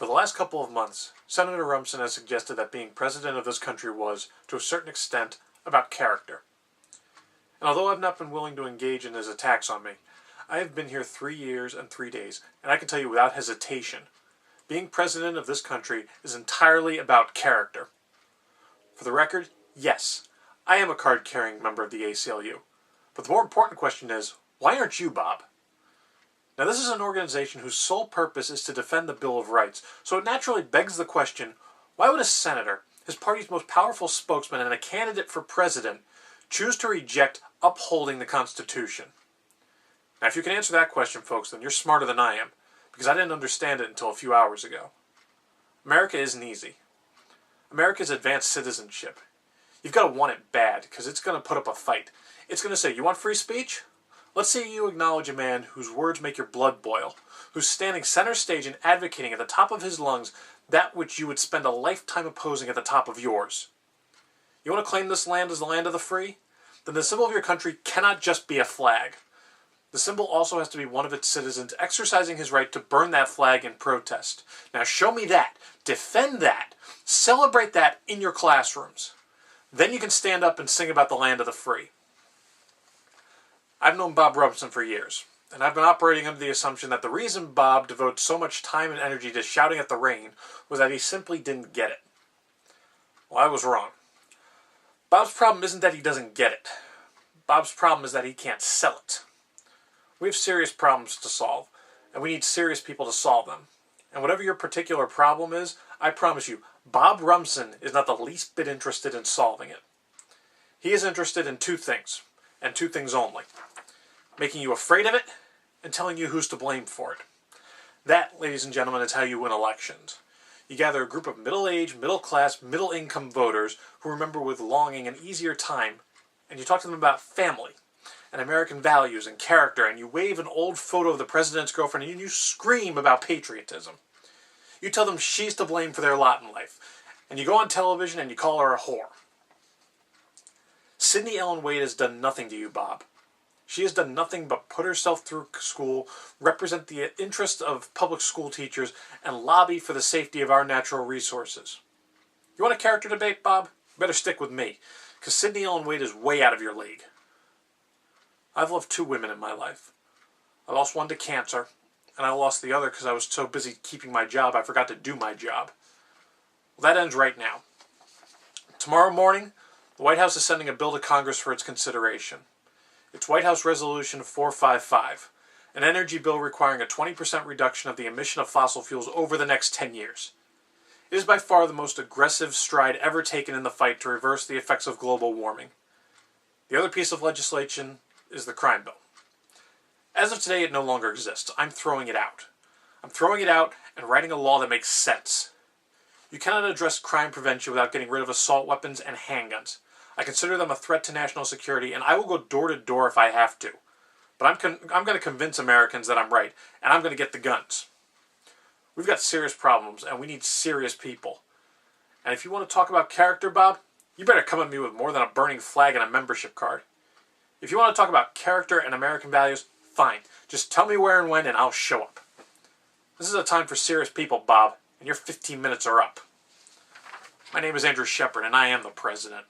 For the last couple of months, Senator Rumson has suggested that being president of this country was, to a certain extent, about character. And although I've not been willing to engage in his attacks on me, I have been here 3 years and 3 days, and I can tell you without hesitation, being president of this country is entirely about character. For the record, yes, I am a card-carrying member of the ACLU. But the more important question is, why aren't you, Bob? Now, this is an organization whose sole purpose is to defend the Bill of Rights, so it naturally begs the question, why would a senator, his party's most powerful spokesman and a candidate for president, choose to reject upholding the Constitution? Now, if you can answer that question, folks, then you're smarter than I am, because I didn't understand it until a few hours ago. America isn't easy. America is advanced citizenship. You've got to want it bad, because it's going to put up a fight. It's going to say, you want free speech? Let's see you acknowledge a man whose words make your blood boil, who's standing center stage and advocating at the top of his lungs that which you would spend a lifetime opposing at the top of yours. You want to claim this land as the land of the free? Then the symbol of your country cannot just be a flag. The symbol also has to be one of its citizens exercising his right to burn that flag in protest. Now show me that. Defend that. Celebrate that in your classrooms. Then you can stand up and sing about the land of the free. I've known Bob Rumson for years, and I've been operating under the assumption that the reason Bob devotes so much time and energy to shouting at the rain was that he simply didn't get it. Well, I was wrong. Bob's problem isn't that he doesn't get it. Bob's problem is that he can't sell it. We have serious problems to solve, and we need serious people to solve them. And whatever your particular problem is, I promise you, Bob Rumson is not the least bit interested in solving it. He is interested in 2 things, and 2 things only. Making you afraid of it, and telling you who's to blame for it. That, ladies and gentlemen, is how you win elections. You gather a group of middle-aged, middle-class, middle-income voters who remember with longing an easier time, and you talk to them about family, and American values and character, and you wave an old photo of the president's girlfriend, and you scream about patriotism. You tell them she's to blame for their lot in life, and you go on television and you call her a whore. Sidney Ellen Wade has done nothing to you, Bob. She has done nothing but put herself through school, represent the interests of public school teachers, and lobby for the safety of our natural resources. You want a character debate, Bob? Better stick with me, because Sidney Ellen Wade is way out of your league. I've loved 2 women in my life. I lost one to cancer, and I lost the other because I was so busy keeping my job I forgot to do my job. Well, that ends right now. Tomorrow morning, the White House is sending a bill to Congress for its consideration. It's White House Resolution 455, an energy bill requiring a 20% reduction of the emission of fossil fuels over the next 10 years. It is by far the most aggressive stride ever taken in the fight to reverse the effects of global warming. The other piece of legislation is the crime bill. As of today, it no longer exists. I'm throwing it out. I'm throwing it out and writing a law that makes sense. You cannot address crime prevention without getting rid of assault weapons and handguns. I consider them a threat to national security, and I will go door to door if I have to. But I'm going to convince Americans that I'm right, and I'm going to get the guns. We've got serious problems, and we need serious people. And if you want to talk about character, Bob, you better come at me with more than a burning flag and a membership card. If you want to talk about character and American values, fine. Just tell me where and when, and I'll show up. This is a time for serious people, Bob, and your 15 minutes are up. My name is Andrew Shepard, and I am the president.